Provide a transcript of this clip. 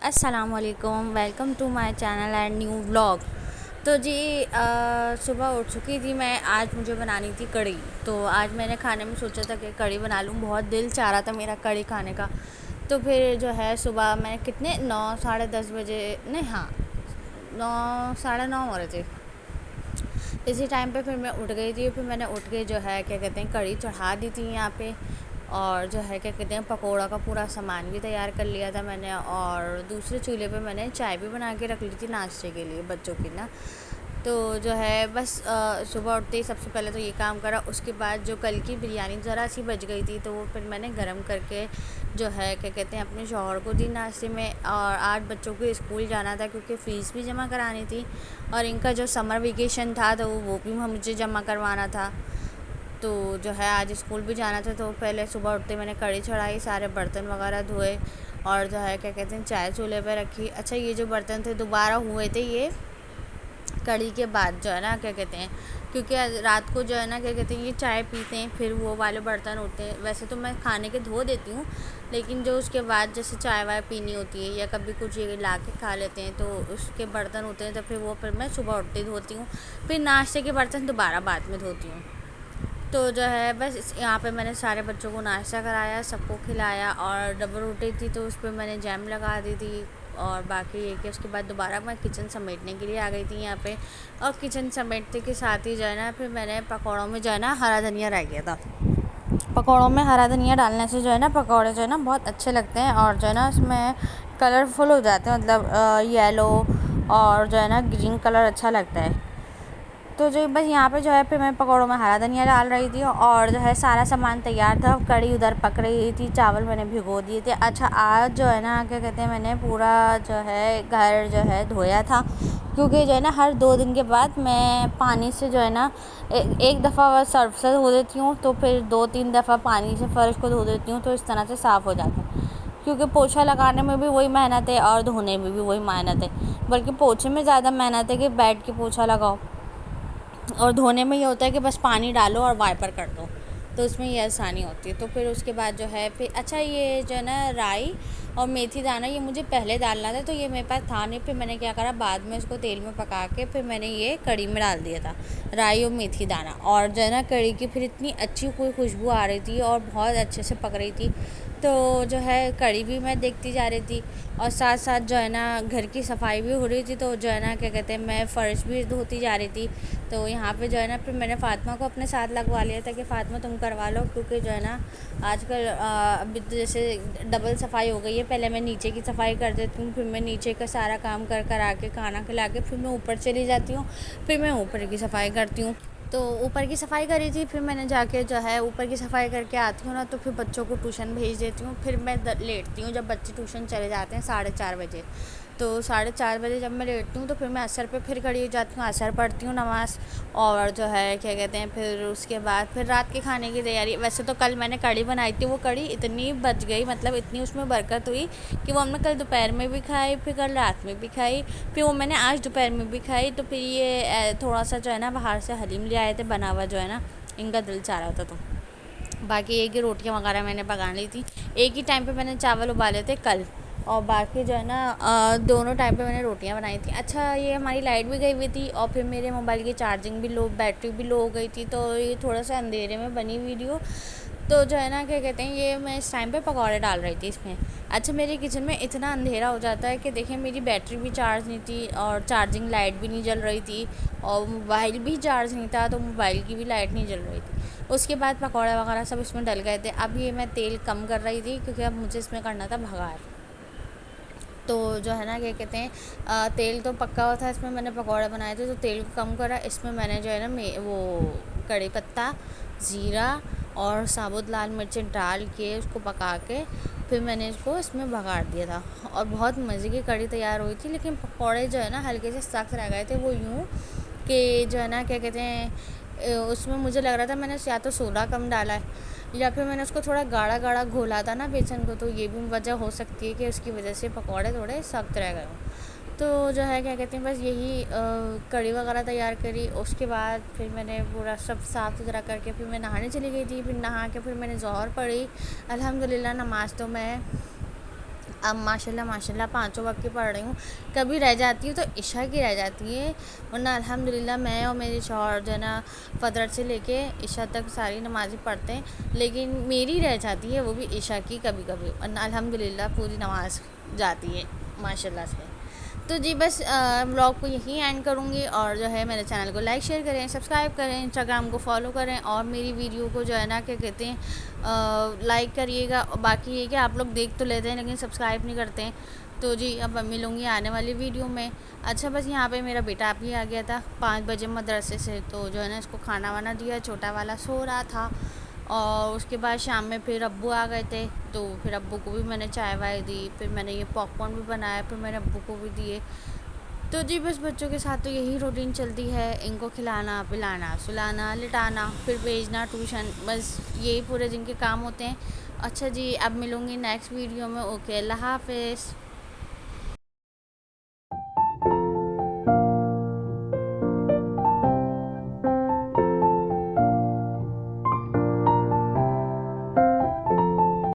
अस्सलाम वालेकुम, welcome to my channel and new vlog. तो जी सुबह उठ चुकी थी मैं। आज मुझे बनानी थी कढ़ी। तो आज मैंने खाने में सोचा था कि कढ़ी बना लूँ। बहुत दिल चाह रहा था मेरा कढ़ी खाने का। तो फिर जो है सुबह मैं कितने 9 साढ़े 10 बजे, नहीं हाँ 9 साढ़े 9 हो रहे थे। इसी टाइम पे फिर मैं उठ गई थी। फिर मैंने उठ के जो है क्या कहते हैं कढ़ी चढ़ा दी थी यहाँ पे। और जो है क्या कहते हैं पकोड़ा का पूरा सामान भी तैयार कर लिया था मैंने। और दूसरे चूल्हे पे मैंने चाय भी बना के रख ली थी नाश्ते के लिए बच्चों की ना। तो जो है बस सुबह उठते ही सबसे पहले तो ये काम करा। उसके बाद जो कल की बिरयानी ज़रा सी बच गई थी तो वो फिर मैंने गरम करके जो है क्या कहते हैं अपने शौहर को दी नाश्ते में। और आज बच्चों को स्कूल जाना था क्योंकि फ़ीस भी जमा करानी थी और इनका जो समर वेकेशन था तो वो भी मुझे जमा करवाना था। तो जो है आज स्कूल भी जाना था। तो पहले सुबह उठते मैंने कढ़ी चढ़ाई, सारे बर्तन वगैरह धोए और जो है क्या कहते हैं चाय चूल्हे पे रखी। अच्छा ये जो बर्तन थे दोबारा हुए थे ये कढ़ी के बाद जो है ना क्या कहते हैं, क्योंकि रात को जो है ना क्या कहते हैं ये चाय पीते हैं फिर वो वाले बर्तन होते हैं। वैसे तो मैं खाने के धो देती हूँ, लेकिन जो उसके बाद जैसे चाय वाय पीनी होती है या कभी कुछ ये ला के खा लेते हैं तो उसके बर्तन होते हैं। तो फिर मैं सुबह उठते धोती हूँ। फिर नाश्ते के बर्तन दोबारा बाद में धोती हूँ। तो जो है बस यहाँ पे मैंने सारे बच्चों को नाश्ता कराया, सबको खिलाया और डबल रोटी थी तो उस पर मैंने जैम लगा दी थी। और बाकी ये कि उसके बाद दोबारा मैं किचन समेटने के लिए आ गई थी यहाँ पे। और किचन समेटने के साथ ही जो है ना फिर मैंने पकौड़ों में जो है ना हरा धनिया रह गया था। पकौड़ों में हरा धनिया डालने से जो है ना पकौड़े जो है ना बहुत अच्छे लगते हैं और जो है ना उसमें कलरफुल हो जाते हैं, मतलब येलो और जो है ना ग्रीन कलर अच्छा लगता है। तो जो बस यहाँ पे जो है फिर मैं पकौड़ों में हरा धनिया डाल रही थी और जो है सारा सामान तैयार था। कढ़ी उधर पक रही थी, चावल मैंने भिगो दिए थे। अच्छा आज जो है ना क्या कहते हैं मैंने पूरा जो है घर जो है धोया था, क्योंकि जो है ना हर 2 दिन के बाद मैं पानी से जो है ना एक दफ़ा सर्फ से धो देती हूँ तो फिर 2-3 दफ़ा पानी से फ़र्श को धो देती हूँ तो इस तरह से साफ़ हो जाता है। क्योंकि पोछा लगाने में भी वही मेहनत है और धोने में भी वही मेहनत है, बल्कि पोछे में ज़्यादा मेहनत है कि बैठ के पोछा लगाओ और धोने में ये होता है कि बस पानी डालो और वाइपर कर दो, तो उसमें ये आसानी होती है। तो फिर उसके बाद जो है फिर अच्छा ये जो है ना राई और मेथी दाना ये मुझे पहले डालना था तो ये मेरे पास था नहीं। फिर मैंने क्या करा बाद में इसको तेल में पका के फिर मैंने ये कढ़ी में डाल दिया था राई और मेथी दाना। और जो है ना कढ़ी की फिर इतनी अच्छी कोई खुशबू आ रही थी और बहुत अच्छे से पक रही थी। तो जो है कढ़ी भी मैं देखती जा रही थी और साथ साथ जो है ना घर की सफाई भी हो रही थी। तो जो है ना क्या कहते हैं मैं फ़र्श भी धोती जा रही थी। तो यहाँ पे जो है ना फिर मैंने फ़ातिमा को अपने साथ लगवा लिया था कि फ़ातिमा तुम करवा लो, क्योंकि जो है ना आजकल अभी तो जैसे डबल सफाई हो गई है। पहले मैं नीचे की सफाई कर देती हूँ, फिर मैं नीचे का सारा काम कर आके खाना खिला के फिर मैं ऊपर चली जाती हूँ, फिर मैं ऊपर की सफाई करती हूँ। तो ऊपर की सफाई करी थी, फिर मैंने जाके जो है ऊपर की सफाई करके आती हूँ ना तो फिर बच्चों को ट्यूशन भेज देती हूँ। फिर मैं लेटती हूँ जब बच्चे ट्यूशन चले जाते हैं 4:30 बजे। तो 4:30 बजे जब मैं लेटती हूँ तो फिर मैं असर पे फिर खड़ी हो जाती हूँ, असर पढ़ती हूँ नमाज़। और जो है क्या कहते हैं फिर उसके बाद फिर रात के खाने की तैयारी। वैसे तो कल मैंने कढ़ी बनाई थी, वो कढ़ी इतनी बच गई, मतलब इतनी उसमें बरकत हुई कि वो हमने कल दोपहर में भी खाई, फिर कल रात में भी खाई, फिर वो मैंने आज दोपहर में भी खाई। तो फिर ये थोड़ा सा जो है ना बाहर से हलीम ले आए थे बना हुआ, जो है ना इनका दिल चाह रहा था। तो बाकी एक ही रोटियां वगैरह मैंने पका ली थी। एक ही टाइम पे मैंने चावल उबाले थे कल, और बाकी जो है ना दोनों टाइम पे मैंने रोटियां बनाई थी। अच्छा ये हमारी लाइट भी गई हुई थी और फिर मेरे मोबाइल की चार्जिंग भी लो, बैटरी भी लो हो गई थी। तो ये थोड़ा सा अंधेरे में बनी वीडियो। तो जो है ना क्या कहते हैं ये मैं इस टाइम पे पकौड़े डाल रही थी इसमें। अच्छा मेरे किचन में इतना अंधेरा हो जाता है कि देखिए मेरी बैटरी भी चार्ज नहीं थी और चार्जिंग लाइट भी नहीं जल रही थी और मोबाइल भी चार्ज नहीं था तो मोबाइल की भी लाइट नहीं जल रही थी। उसके बाद पकौड़े वगैरह सब इसमें डल गए थे। अब ये मैं तेल कम कर रही थी क्योंकि अब मुझे इसमें करना था भगार। तो जो है ना क्या कहते हैं तेल तो पक्का हुआ था, इसमें मैंने पकौड़े बनाए थे तो तेल को कम करा। इसमें मैंने जो है ना वो कड़ी पत्ता, ज़ीरा और साबुत लाल मिर्चें डाल के उसको पका के फिर मैंने इसको इसमें भगाड़ दिया था और बहुत मज़े की कड़ी तैयार हुई थी। लेकिन पकौड़े जो है ना हल्के से सख्त रह गए थे, वो यूँ कि जो है ना क्या कहते हैं उसमें मुझे लग रहा था मैंने या तो सोडा कम डाला है या फिर मैंने उसको थोड़ा गाढ़ा गाढ़ा घोला था ना बेसन को, तो ये भी वजह हो सकती है कि उसकी वजह से पकौड़े थोड़े सख्त रह गए हों। तो जो है क्या कहते हैं बस यही कढ़ी वगैरह तैयार करी। उसके बाद फिर मैंने पूरा सब साफ़ सुथरा करके फिर मैं नहाने चली गई थी। फिर नहा के फिर मैंने ज़ोहर पढ़ी। अल्हम्दुलिल्लाह नमाज़ तो मैं अब माशाल्लाह माशाल्लाह पाँचों वक्त की पढ़ रही हूँ। कभी रह जाती है तो इशा की रह जाती है, वरना अल्हम्दुलिल्लाह मैं और मेरे शौहर जो है ना फ़जर से लेके इशा तक सारी नमाज़ें पढ़ते हैं। लेकिन मेरी रह जाती है वो भी इशा की कभी कभी, वरना अल्हम्दुलिल्लाह पूरी नमाज़ जाती है माशाल्लाह से। तो जी बस व्लॉग को यहीं एंड करूँगी, और जो है मेरे चैनल को लाइक शेयर करें, सब्सक्राइब करें, इंस्टाग्राम को फॉलो करें, और मेरी वीडियो को जो है ना क्या कहते हैं लाइक करिएगा। और बाकी ये कि आप लोग देख तो लेते हैं लेकिन सब्सक्राइब नहीं करते हैं। तो जी अब मिलूँगी आने वाली वीडियो में। अच्छा बस यहाँ पे मेरा बेटा भी आ गया था 5 बजे मदरसे से, तो जो है ना इसको खाना वाना दिया, छोटा वाला सो रहा था। और उसके बाद शाम में फिर अब्बू आ गए थे, तो फिर अब्बू को भी मैंने चाय वाय दी, फिर मैंने ये पॉपकॉर्न भी बनाया, फिर मैंने अब्बू को भी दिए। तो जी बस बच्चों के साथ तो यही रूटीन चलती है, इनको खिलाना पिलाना सुलाना लिटाना फिर भेजना ट्यूशन, बस यही पूरे दिन के काम होते हैं। अच्छा जी अब मिलूँगी नेक्स्ट वीडियो में। ओके, अल्लाह हाफ़िज़।